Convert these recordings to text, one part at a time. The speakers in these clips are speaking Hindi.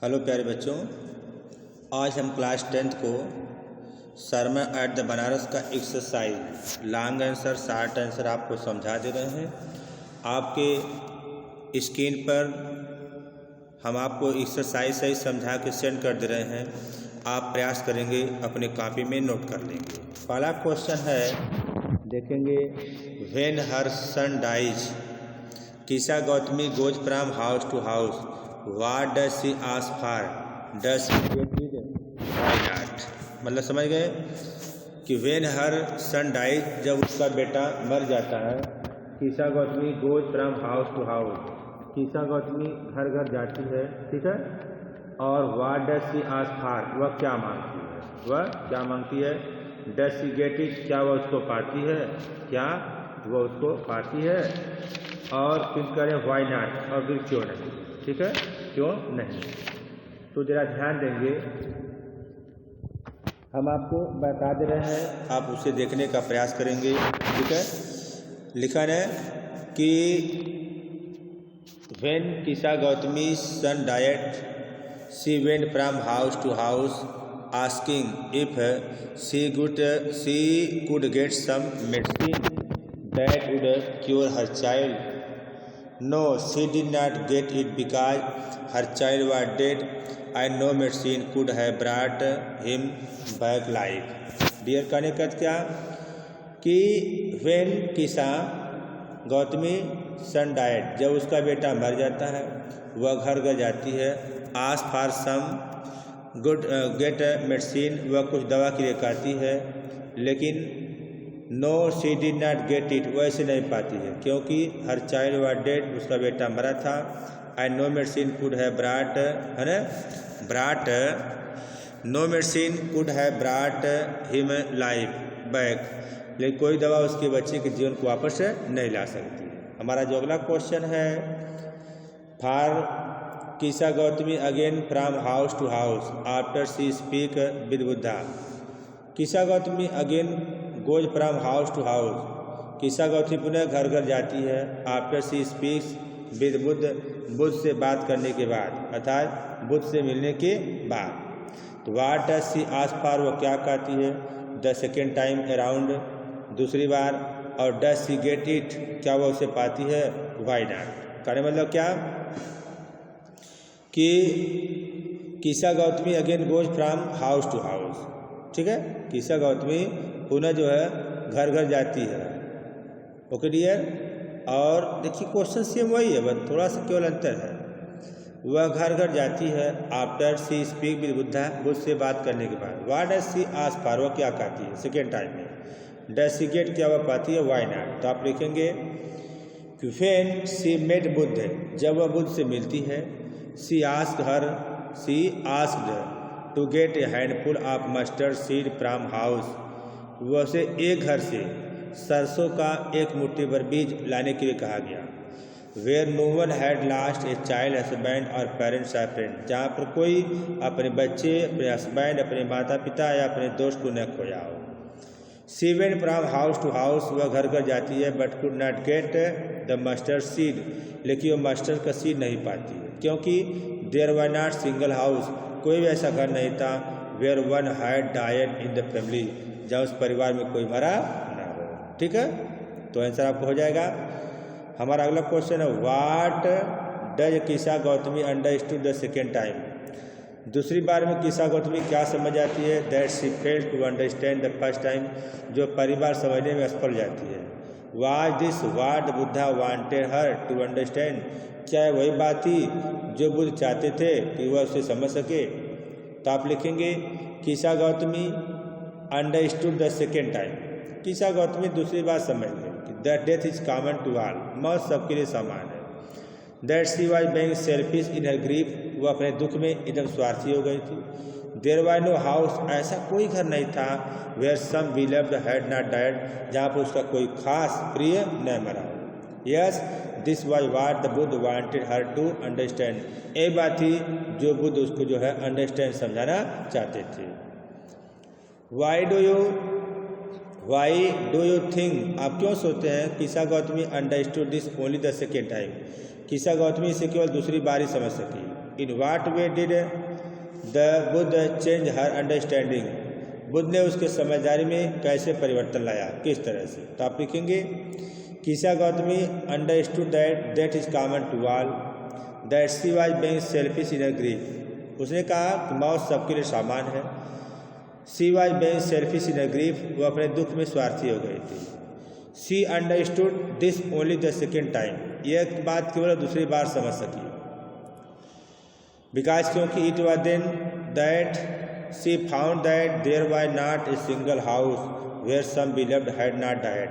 हेलो प्यारे बच्चों, आज हम क्लास 10th को सरमन एट द बनारस का exercise long answer short answer आपको समझा दे रहे हैं। आपके स्क्रीन पर हम आपको एक्सरसाइज सही समझा के सेंड कर दे रहे हैं। आप प्रयास करेंगे, अपने कॉपी में नोट कर लेंगे। पहला क्वेश्चन है, देखेंगे, when her son dies Kisa Gautami goes from house to house, What does she ask for? Does she get it? Why not? मतलब समझ गए कि when her son dies, जब उसका बेटा मर जाता है, किसा Gautami goes from house to house, किसा गौतमी घर घर जाती है, ठीक है। और what does she ask for? वह क्या मांगती है, वह क्या मांगती है। Does she get it? क्या वह उसको पाती है, क्या वह उसको पाती है। और फिर करें why not, और फिर क्यों नहीं, ठीक है, क्यों नहीं। तो जरा ध्यान देंगे, हम आपको बता दे रहे हैं, आप उसे देखने का प्रयास करेंगे, ठीक है। लिखा है कि when Kisa Gotami son died she went from house to house asking if she could get some medicine that would cure her child. No, she did not get it because her child was dead and no medicine could have brought him back life. Dear कहने का क्या कि when किसा गौतमी सन डाइड, जब उसका बेटा मर जाता है, वह घर घर जाती है, ask for some good get medicine, वह कुछ दवा के लिए कहती है, लेकिन no she did not get it, वैसे नहीं पाती है, क्योंकि हर चाइल्ड वाज डेड, उसका बेटा मरा था। And no medicine could have brought, है ना, brought, no medicine could have brought him life back, लेकिन कोई दवा उसके बच्चे के जीवन को वापस नहीं ला सकती। हमारा जो अगला क्वेश्चन है, for Kisa Gautami again from house to house after she speak with Buddha. Kisa Gautami again goes from house to house, Kisa Gotami पुनः घर घर जाती है, after she speaks with Buddha, Buddha से बात करने के बाद, अर्थात बुद्ध से मिलने के बाद। तो what does she ask for, वह क्या कहती है, द सेकेंड टाइम अराउंड, दूसरी बार। और डज शी गेट इट, क्या वह उसे पाती है, वाई नॉट। कहने मतलब क्या कि Kisa Gautami again goes from house to house, ठीक है, किसा गौतमी पुनः जो है घर घर जाती है, ओके डियर। और देखिए क्वेश्चन सेम वही है, बस थोड़ा सा केवल अंतर है। वह घर घर जाती है after she speak with Buddha, Buddha से बात करने के बाद। What does she ask for, वह क्या कहती है सेकेंड टाइम में। डज शी गेट, क्या वह पाती है, व्हाई नॉट। तो आप लिखेंगे कि व्हेन शी मेट बुद्ध, जब वह बुद्ध से मिलती है, she asked to get a handful of mustard seed from house, वह से एक घर से सरसों का एक मुट्ठी भर बीज लाने के लिए कहा गया। Where no one had lost a child husband और पेरेंट्स आर फ्रेंड, जहाँ पर कोई अपने बच्चे, अपने हस्बैंड, अपने माता पिता या अपने दोस्त को न खोया हो। She went from house to house, वह घर घर जाती है, but could not get the mustard seed, लेकिन वह मस्टर्ड का सीड नहीं पाती है, क्योंकि there were not single house, कोई भी ऐसा घर नहीं था, where one had died in the family, जहाँ उस परिवार में कोई मरा ना हो, ठीक है। तो आंसर आपको हो जाएगा। हमारा अगला क्वेश्चन है, what does Kisa Gautami understood the second time, दूसरी बार में किसा गौतमी क्या समझ आती है, that she failed to understand the first time, जो परिवार समझने में असफल जाती है। Was this what Buddha wanted her to understand, क्या वही बात थी जो बुद्ध चाहते थे कि वह उसे समझ सके। तो आप लिखेंगे Kisa Gautami understood the second time, Kisa Gautami दूसरी बार समझ गए कि the death is common to all, मौत सबके लिए समान है। That she was being selfish in her grief, वो अपने दुख में एकदम स्वार्थी हो गई थी। देयर वाज नो हाउस, ऐसा कोई घर नहीं था, where some beloved had not died, जहाँ पर उसका कोई खास प्रिय न मरा हो। Yes this was what the Buddha wanted her to understand, ये बात थी जो बुद्ध उसको जो है अंडरस्टैंड समझाना चाहते थे। वाई डू यू थिंक, आप क्यों सोचते हैं Kisa Gautami understood this only the second time, Kisa Gotami इसे केवल दूसरी बार ही समझ सकी। In what way did the Buddha change her understanding, Buddha ने उसके समझदारी में कैसे परिवर्तन लाया, किस तरह से। तो आप लिखेंगे Kisa Gotami understood that is common to all, that she was being selfish in her grief, उसने कहा कि मौत सबके लिए सामान है। She was being selfish in her grief, वो अपने दुख में स्वार्थी हो गई थी। She understood this only the second time, यह बात केवल दूसरी बार समझ सकी। बिकॉज क्योंकि it was then that she found that there was not a single house where some beloved had not died,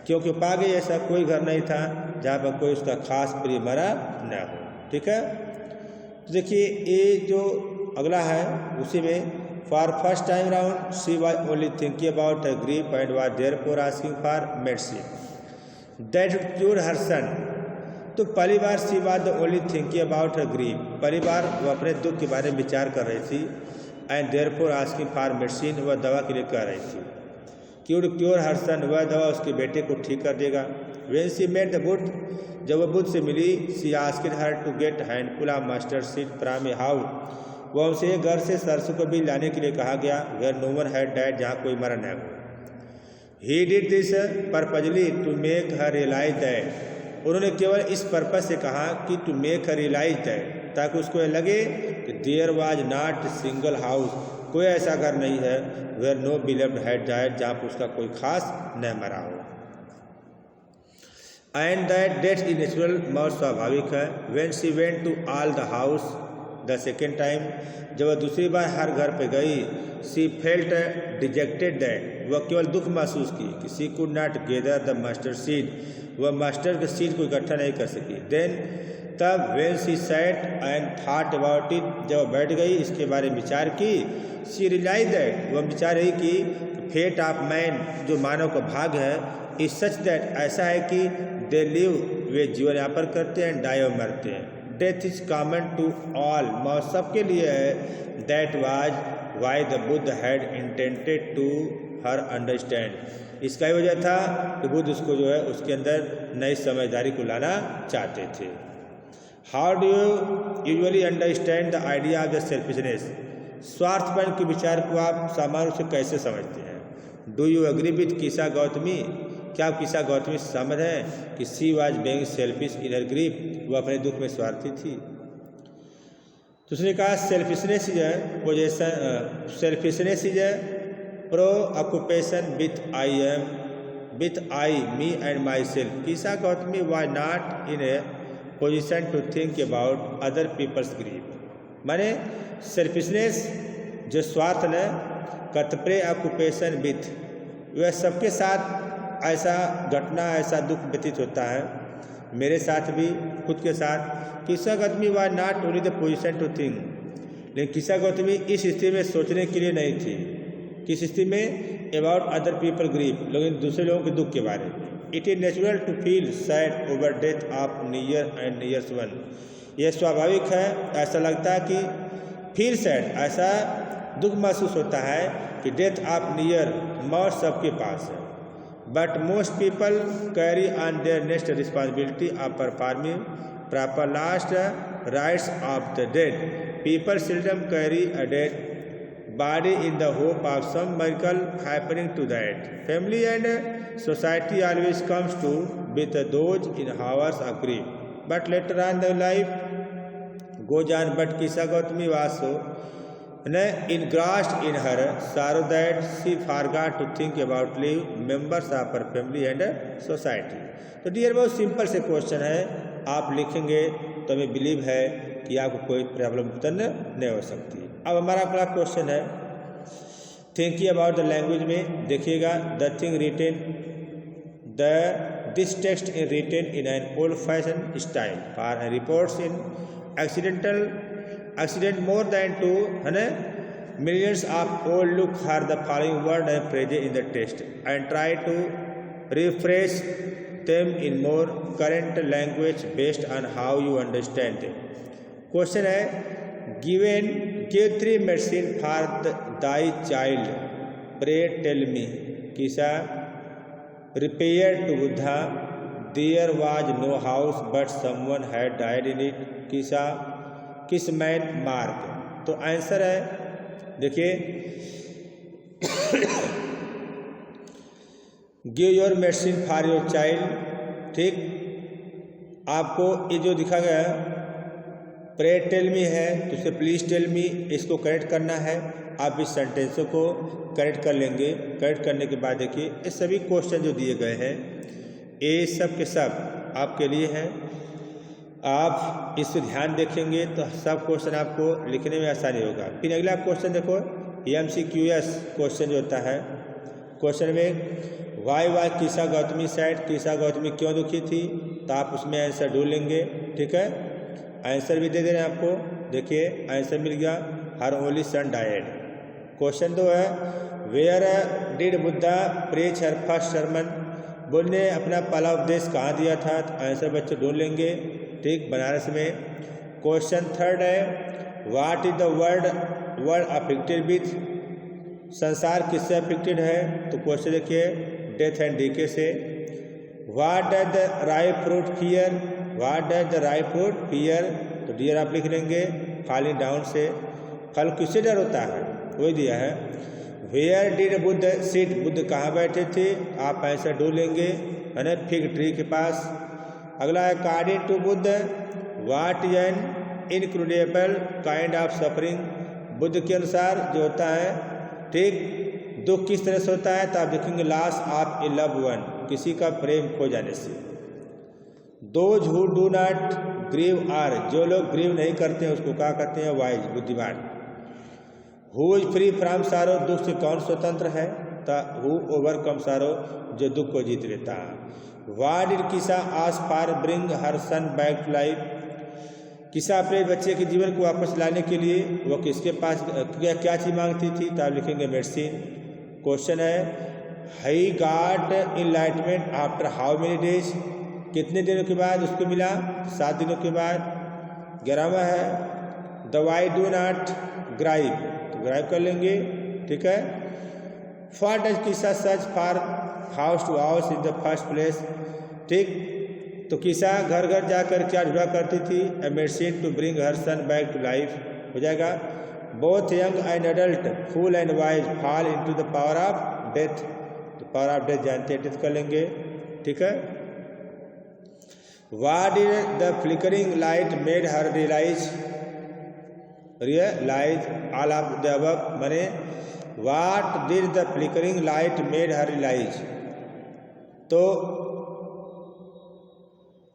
क्योंकि पा गई ऐसा कोई घर नहीं था जहाँ पर कोई उसका खास प्रिय मरा न हो। ठीक है, तो देखिए ये जो अगला है उसी में for first time round she was only thinking about her grief and was therefore asking for medicine that would cure her son. तो पहली बार she was the only thinking about her grief, पहली बार वो अपने दुख के बारे में विचार कर रही थी। And therefore asking for medicine, वह दवा के लिए कह रही थी कि वुड क्योर हर सन, वह दवा उसके बेटे को ठीक कर देगा। When she met the Buddha, जब वह बुद्ध से मिली, she asked her to get handful of mustard seed from a house, वह उसे घर से सरसों को भी लाने के लिए कहा गया where no one had died, जहाँ कोई मरा न हो। He did this purposely to make her realize that, उन्होंने केवल इस पर्पज से कहा कि to make her realize that, ताकि उसको लगे कि there was not single house, कोई ऐसा घर नहीं है where no beloved had died, जहाँ पर उसका कोई खास न मरा हो। And that death is natural, मौत स्वाभाविक है। When she went to all the house the second time, जब वह दूसरी बार हर घर पे गई, शी फेल्ट डिजेक्टेड दैट, वह केवल दुख महसूस की कि she could not gather the mustard seed, वह मस्टर्ड के सीड को इकट्ठा नहीं कर सकी। देन तब when she sat and thought about it, जब बैठ गई इसके बारे में विचार की, शी रियलाइज दैट, वह विचार रही कि फेट ऑफ मैन, जो मानव का भाग है, इज सच दैट, ऐसा है कि दे लिव, वे जीवन यापन करते हैं, डाई और मरते हैं। Death is common to all, मौत सबके लिए है। That was why the Buddha had intended to her understand, इसका ही वजह था कि बुद्ध उसको जो है उसके अंदर नई समझदारी को लाना चाहते थे। How do you usually understand the idea of the selfishness, स्वार्थपन के विचार को आप सामान्य रूप से कैसे समझते हैं। Do you agree with Kisa Gautami, क्या आप कीसा गौतमी से सहमत हैं कि she was being selfish in her grief, वो अपने दुख में स्वार्थी थी। तो उसने कहा selfishness is possession, selfishness is preoccupation with I me and myself. Kisa Gautami was not in a position to think about other people's grief, माने सेल्फिशनेस जो स्वार्थ न कतप्रे ऑक्यूपेशन विथ, वह सबके साथ ऐसा घटना ऐसा दुख व्यतीत होता है, मेरे साथ भी खुद के साथ। Kisa Gautami was not only the position to think, लेकिन कीसा गौतमी इस स्थिति में सोचने के लिए नहीं थी। किस स्थिति में, अबाउट अदर पीपल ग्रीफ, लेकिन दूसरे लोगों के दुख के बारे में। It is natural to feel sad over death of near and nears one, यह स्वाभाविक है, ऐसा लगता है कि फील सैड, ऐसा दुख महसूस होता है कि डेथ ऑफ नियर, मौत सबके पास है। But most people carry on their next responsibility of performing proper last rites of the dead, people seldom carry a dead body in the hope of some miracle happening to that. Family and society always comes to with those in hours of grief. But later on the life goes on. But Kisa Gautami was so engrossed in her sorrow that she forgot to think about live members of her family and society. तो डियर बहुत सिंपल से क्वेश्चन है, आप लिखेंगे तो हमें बिलीव है कि आपको कोई प्रॉब्लम उत्पन्न नहीं हो सकती। अब हमारा अगला क्वेश्चन है थिंकिंग अबाउट द लैंग्वेज में देखिएगा the thing written this text is written in an old fashion style for reports in accident more than 2 millions of old look for the following word and phrase in the text and try to rephrase them in more current language based on how you understand them. Question है give 3 medicine for thy child, pray tell me. Kisa repaired to Buddha, there was no house but someone had died in it. Kisa किस मैन मार्क। तो आंसर है, देखिए give your medicine for your child. ठीक, आपको ये जो दिखा गया प्रे टेल मी है, तो उसे प्लीज टेल मी इसको करेक्ट करना है। आप इस सेंटेंसों को करेक्ट कर लेंगे। करेक्ट करने के बाद देखिए ये सभी क्वेश्चन जो दिए गए हैं ये सब के सब आपके लिए हैं। आप इस पर ध्यान देखेंगे तो सब क्वेश्चन आपको लिखने में आसानी होगा। फिर अगला क्वेश्चन देखो, MCQS क्वेश्चन जो होता है, क्वेश्चन में वाई कीसा गौतमी सैड, कीसा गौतमी क्यों दुखी थी, तो आप उसमें आंसर ढूंढ लेंगे। ठीक है, आंसर भी दे दे रहे हैं आपको। देखिए आंसर मिल गया, her only son died. Question 2 है, where did Buddha preach her first sermon, Buddha ने अपना पहला उपदेश कहाँ दिया था, तो आंसर बच्चे ढूंढ लेंगे। ठीक, बनारस में। क्वेश्चन 3 है, what is the world affected with, संसार किससे अफेक्टेड है, तो क्वेश्चन देखिए डेथ एंड डीके से। What does the ripe fruit fear, what does the ripe fruit fear, तो डियर आप लिख लेंगे फॉलिंग डाउन से। फल किससे डर होता है, वही दिया है। Where did Buddha sit, Buddha कहाँ बैठे थे, आप आंसर ढूंढ लेंगे, है ना, फिग ट्री के पास। अगला है, according to Buddha what is an incredible kind of suffering, Buddha के अनुसार जो होता है, ठीक, दुख किस तरह से होता है, तो आप देखेंगे loss of a loved one, किसी का प्रेम खो जाने से। Those who do not grieve are, जो लोग ग्रीव नहीं करते हैं उसको क्या कहते हैं, वाइज, बुद्धिमान। हु इज फ्री फ्रॉम सारो, दुख से कौन स्वतंत्र है, तो हु ओवरकम सारो, जो दुख को जीत लेता है। What did Kisa ask for bring her son back to life, Kisa अपने बच्चे के जीवन को वापस लाने के लिए वो किसके पास क्या चीज मांगती थी, तो आप लिखेंगे मेडिसिन। क्वेश्चन है, he got enlightenment after how many days, कितने दिनों के बाद उसको मिला, 7 दिनों के बाद। 11वां है, the why do not grieve, तो ग्राइव कर लेंगे। ठीक है, what does Kisa search for house to house in the first place, ठीक, तो कीसा घर घर जाकर क्या ढूंढा करती थी, a medicine to bring her son back to life, हो जाएगा। Both young and adult fool and wise fall into the power of death, तो पावर ऑफ डेथ जानते हैं, डेथ कर लेंगे। ठीक है, what did the flickering light made her realise all of the above, माने what did the flickering light made her realise, तो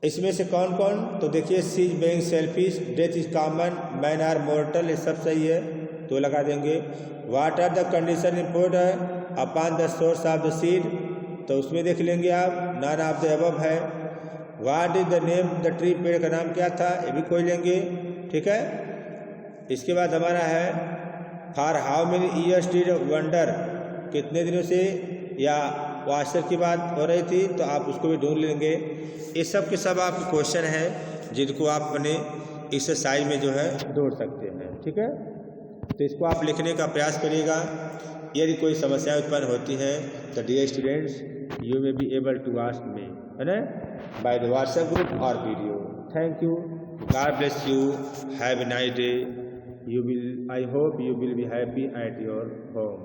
इसमें से कौन कौन, तो देखिए she is being selfish, death is common, man are mortal, ये सब सही है, तो लगा देंगे। What are the condition import है upon the source of the seed, तो उसमें देख लेंगे आप, नॉन ऑफ द अबव है। What is the name the tree, पेड़ का नाम क्या था, ये भी खोज लेंगे। ठीक है, इसके बाद हमारा है, for how many years did wonder, कितने दिनों से या वाशर की बात हो रही थी, तो आप उसको भी ढूंढ लेंगे। ये सब के सब आपके क्वेश्चन हैं जिनको आप अपने एक्सरसाइज में जो है ढूंढ सकते हैं। ठीक है, तो इसको आप लिखने का प्रयास करिएगा। यदि कोई समस्या उत्पन्न होती है तो dear students you may be able to ask me, है ना, बाय द व्हाट्सएप ग्रुप और video. Thank you, God bless you, have a nice day, you will, I hope you will be happy at your home.